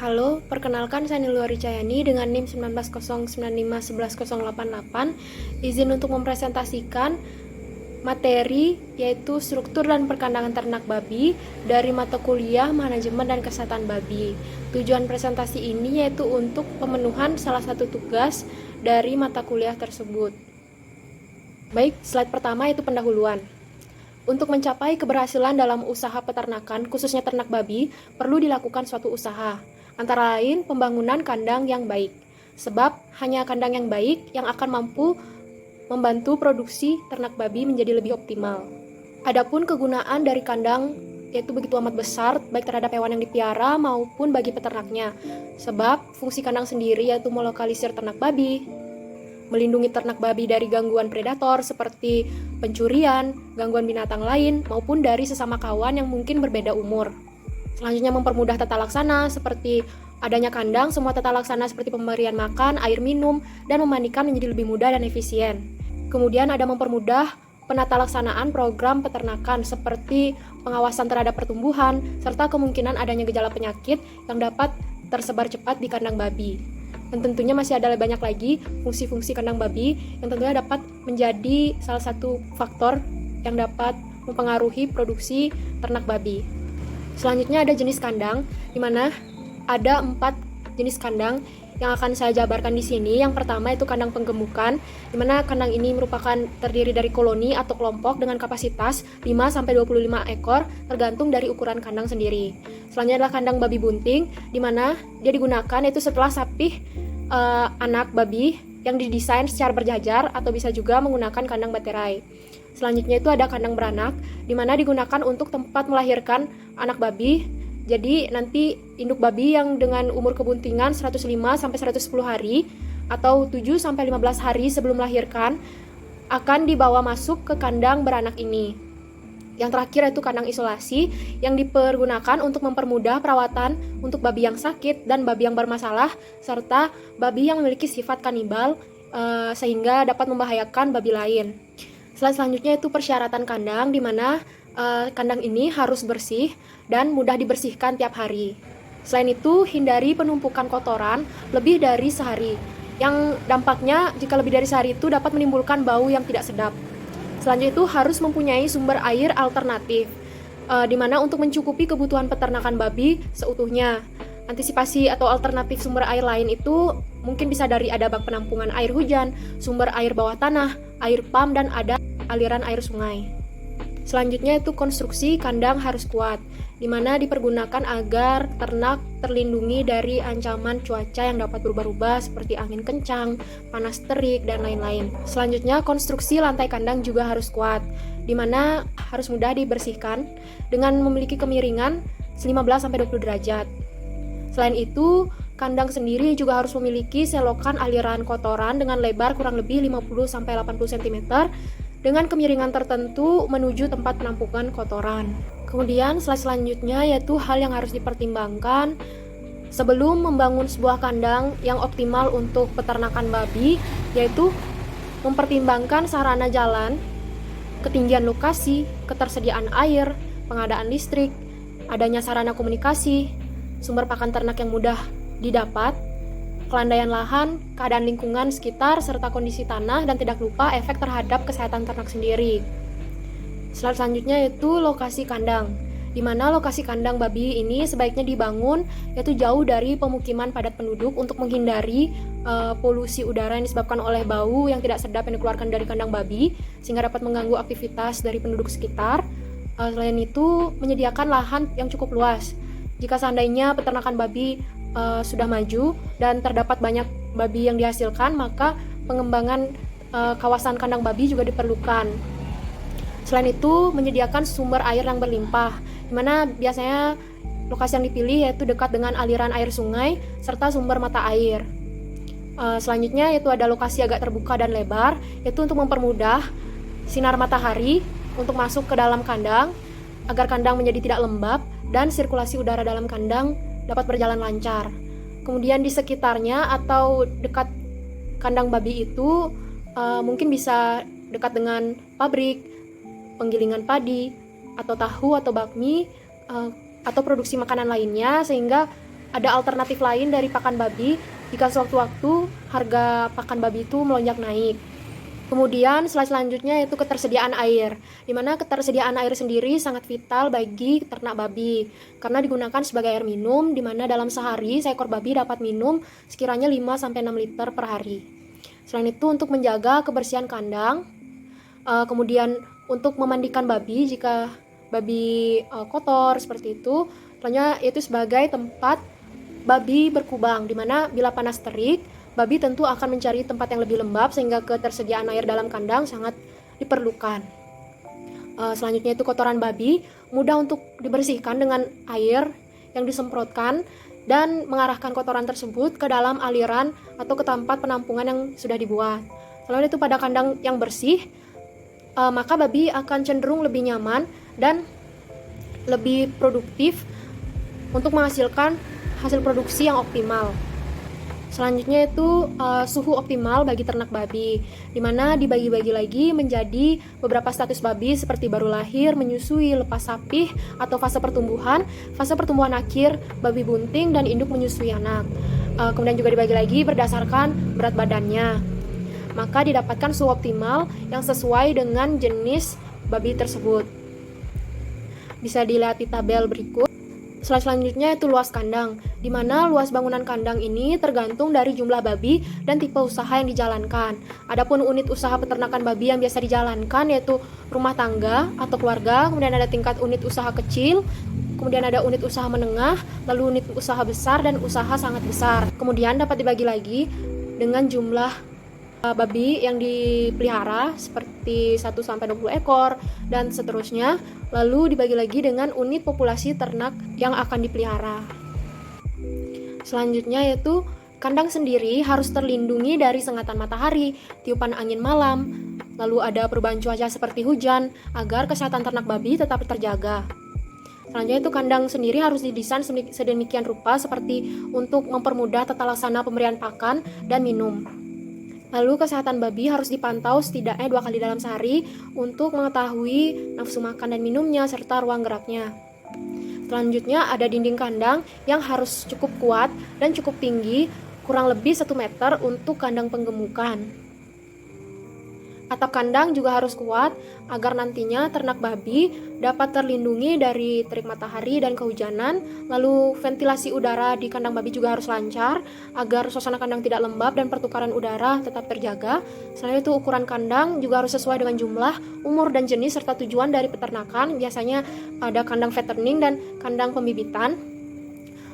Halo, perkenalkan saya Niluari Cayani dengan NIM 1909511188. Izin untuk mempresentasikan materi yaitu struktur dan perkandangan ternak babi dari mata kuliah Manajemen dan Kesehatan Babi. Tujuan presentasi ini yaitu untuk pemenuhan salah satu tugas dari mata kuliah tersebut. Baik, slide pertama itu pendahuluan. Untuk mencapai keberhasilan dalam usaha peternakan, khususnya ternak babi, perlu dilakukan suatu usaha. Antara lain, pembangunan kandang yang baik. Sebab hanya kandang yang baik yang akan mampu membantu produksi ternak babi menjadi lebih optimal. Adapun kegunaan dari kandang yaitu begitu amat besar, baik terhadap hewan yang dipiara maupun bagi peternaknya. Sebab fungsi kandang sendiri yaitu melokalisir ternak babi, melindungi ternak babi dari gangguan predator seperti pencurian, gangguan binatang lain, maupun dari sesama kawan yang mungkin berbeda umur. Selanjutnya mempermudah tata laksana seperti adanya kandang, semua tata laksana seperti pemberian makan, air minum, dan memandikan menjadi lebih mudah dan efisien. Kemudian ada mempermudah penata laksanaan program peternakan seperti pengawasan terhadap pertumbuhan, serta kemungkinan adanya gejala penyakit yang dapat tersebar cepat di kandang babi. Dan tentunya masih ada banyak lagi fungsi-fungsi kandang babi yang tentunya dapat menjadi salah satu faktor yang dapat mempengaruhi produksi ternak babi. Selanjutnya ada jenis kandang, di mana ada 4 jenis kandang yang akan saya jabarkan di sini. Yang pertama itu kandang penggemukan, di mana kandang ini merupakan terdiri dari koloni atau kelompok dengan kapasitas 5-25 ekor tergantung dari ukuran kandang sendiri. Selanjutnya adalah kandang babi bunting, di mana dia digunakan yaitu setelah sapih anak babi yang didesain secara berjajar atau bisa juga menggunakan kandang baterai. Selanjutnya itu ada kandang beranak, di mana digunakan untuk tempat melahirkan anak babi. Jadi nanti induk babi yang dengan umur kebuntingan 105-110 hari atau 7-15 hari sebelum melahirkan akan dibawa masuk ke kandang beranak ini. Yang terakhir itu kandang isolasi yang dipergunakan untuk mempermudah perawatan untuk babi yang sakit dan babi yang bermasalah serta babi yang memiliki sifat kanibal sehingga dapat membahayakan babi lain. Selanjutnya itu persyaratan kandang, di mana kandang ini harus bersih dan mudah dibersihkan tiap hari. Selain itu, hindari penumpukan kotoran lebih dari sehari, yang dampaknya jika lebih dari sehari itu dapat menimbulkan bau yang tidak sedap. Selanjutnya itu harus mempunyai sumber air alternatif, di mana untuk mencukupi kebutuhan peternakan babi seutuhnya. Antisipasi atau alternatif sumber air lain itu mungkin bisa dari ada bak penampungan air hujan, sumber air bawah tanah, air pam, dan ada aliran air sungai. Selanjutnya itu konstruksi kandang harus kuat, di mana dipergunakan agar ternak terlindungi dari ancaman cuaca yang dapat berubah-ubah seperti angin kencang, panas terik, dan lain-lain. Selanjutnya konstruksi lantai kandang juga harus kuat, di mana harus mudah dibersihkan dengan memiliki kemiringan 15-20 derajat. Selain itu, kandang sendiri juga harus memiliki selokan aliran kotoran dengan lebar kurang lebih 50-80 cm dengan kemiringan tertentu menuju tempat penampungan kotoran. Kemudian slide selanjutnya yaitu hal yang harus dipertimbangkan sebelum membangun sebuah kandang yang optimal untuk peternakan babi, yaitu mempertimbangkan sarana jalan, ketinggian lokasi, ketersediaan air, pengadaan listrik, adanya sarana komunikasi, sumber pakan ternak yang mudah didapat, kelandaian lahan, keadaan lingkungan sekitar, serta kondisi tanah, dan tidak lupa efek terhadap kesehatan ternak sendiri. Slide selanjutnya yaitu lokasi kandang, di mana lokasi kandang babi ini sebaiknya dibangun yaitu jauh dari pemukiman padat penduduk untuk menghindari polusi udara yang disebabkan oleh bau yang tidak sedap yang dikeluarkan dari kandang babi, sehingga dapat mengganggu aktivitas dari penduduk sekitar. Selain itu, menyediakan lahan yang cukup luas. Jika seandainya peternakan babi sudah maju dan terdapat banyak babi yang dihasilkan, maka pengembangan kawasan kandang babi juga diperlukan. Selain itu, menyediakan sumber air yang berlimpah, di mana biasanya lokasi yang dipilih yaitu dekat dengan aliran air sungai serta sumber mata air. Selanjutnya yaitu ada lokasi agak terbuka dan lebar, yaitu untuk mempermudah sinar matahari untuk masuk ke dalam kandang agar kandang menjadi tidak lembab dan sirkulasi udara dalam kandang dapat berjalan lancar. Kemudian di sekitarnya atau dekat kandang babi itu mungkin bisa dekat dengan pabrik, penggilingan padi, atau tahu atau bakmi, atau produksi makanan lainnya, sehingga ada alternatif lain dari pakan babi jika sewaktu-waktu harga pakan babi itu melonjak naik. Kemudian selanjutnya yaitu ketersediaan air, di mana ketersediaan air sendiri sangat vital bagi ternak babi karena digunakan sebagai air minum, di mana dalam sehari seekor babi dapat minum sekiranya 5-6 liter per hari. Selain itu untuk menjaga kebersihan kandang, kemudian untuk memandikan babi jika babi kotor seperti itu, selanjutnya yaitu sebagai tempat babi berkubang, di mana bila panas terik babi tentu akan mencari tempat yang lebih lembab sehingga ketersediaan air dalam kandang sangat diperlukan. Selanjutnya itu kotoran babi mudah untuk dibersihkan dengan air yang disemprotkan dan mengarahkan kotoran tersebut ke dalam aliran atau ke tempat penampungan yang sudah dibuat. Selain itu pada kandang yang bersih, maka babi akan cenderung lebih nyaman dan lebih produktif untuk menghasilkan hasil produksi yang optimal. Selanjutnya itu suhu optimal bagi ternak babi, di mana dibagi-bagi lagi menjadi beberapa status babi seperti baru lahir, menyusui, lepas sapih, atau fase pertumbuhan akhir, babi bunting, dan induk menyusui anak. Kemudian juga dibagi lagi berdasarkan berat badannya. Maka didapatkan suhu optimal yang sesuai dengan jenis babi tersebut. Bisa dilihat di tabel berikut. Selanjutnya itu luas kandang, di mana luas bangunan kandang ini tergantung dari jumlah babi dan tipe usaha yang dijalankan. Adapun unit usaha peternakan babi yang biasa dijalankan yaitu rumah tangga atau keluarga, kemudian ada tingkat unit usaha kecil, kemudian ada unit usaha menengah, lalu unit usaha besar dan usaha sangat besar. Kemudian dapat dibagi lagi dengan jumlah babi yang dipelihara seperti 1-20 ekor dan seterusnya, lalu dibagi lagi dengan unit populasi ternak yang akan dipelihara. Selanjutnya yaitu kandang sendiri harus terlindungi dari sengatan matahari, tiupan angin malam, lalu ada perubahan cuaca seperti hujan agar kesehatan ternak babi tetap terjaga. Selanjutnya itu kandang sendiri harus didesain sedemikian rupa seperti untuk mempermudah tata laksana pemberian pakan dan minum. Lalu kesehatan babi harus dipantau setidaknya 2 kali dalam sehari untuk mengetahui nafsu makan dan minumnya serta ruang geraknya. Selanjutnya ada dinding kandang yang harus cukup kuat dan cukup tinggi, kurang lebih 1 meter untuk kandang penggemukan. Atap kandang juga harus kuat agar nantinya ternak babi dapat terlindungi dari terik matahari dan kehujanan. Lalu ventilasi udara di kandang babi juga harus lancar agar suasana kandang tidak lembab dan pertukaran udara tetap terjaga. Selain itu ukuran kandang juga harus sesuai dengan jumlah, umur dan jenis serta tujuan dari peternakan. Biasanya ada kandang fattening dan kandang pembibitan.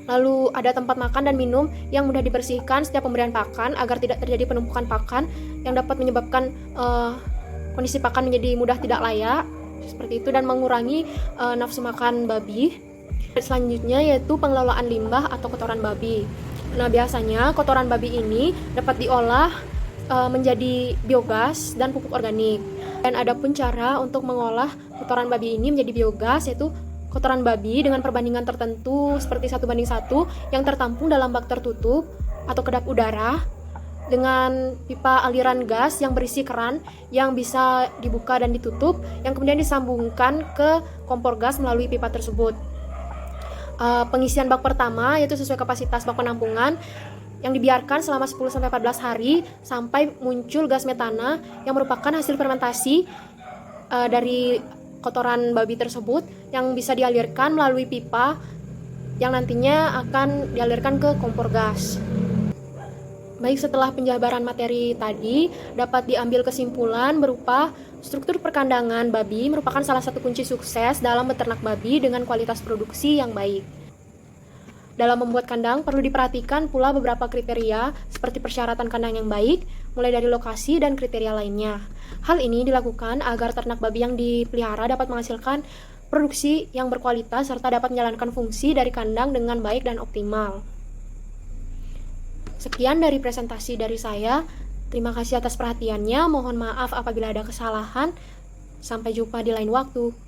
Lalu ada tempat makan dan minum yang mudah dibersihkan setiap pemberian pakan agar tidak terjadi penumpukan pakan yang dapat menyebabkan kondisi pakan menjadi mudah tidak layak seperti itu dan mengurangi nafsu makan babi. Selanjutnya yaitu pengelolaan limbah atau kotoran babi. Nah, biasanya kotoran babi ini dapat diolah menjadi biogas dan pupuk organik. Dan ada pun cara untuk mengolah kotoran babi ini menjadi biogas, yaitu kotoran babi dengan perbandingan tertentu seperti 1:1 yang tertampung dalam bak tertutup atau kedap udara dengan pipa aliran gas yang berisi keran yang bisa dibuka dan ditutup yang kemudian disambungkan ke kompor gas melalui pipa tersebut. Pengisian bak pertama yaitu sesuai kapasitas bak penampungan yang dibiarkan selama 10-14 hari sampai muncul gas metana yang merupakan hasil fermentasi dari kotoran babi tersebut yang bisa dialirkan melalui pipa yang nantinya akan dialirkan ke kompor gas. Baik, setelah penjabaran materi tadi dapat diambil kesimpulan berupa struktur perkandangan babi merupakan salah satu kunci sukses dalam beternak babi dengan kualitas produksi yang baik. Dalam membuat kandang perlu diperhatikan pula beberapa kriteria seperti persyaratan kandang yang baik, mulai dari lokasi dan kriteria lainnya. Hal ini dilakukan agar ternak babi yang dipelihara dapat menghasilkan produksi yang berkualitas serta dapat menjalankan fungsi dari kandang dengan baik dan optimal. Sekian dari presentasi dari saya. Terima kasih atas perhatiannya. Mohon maaf apabila ada kesalahan. Sampai jumpa di lain waktu.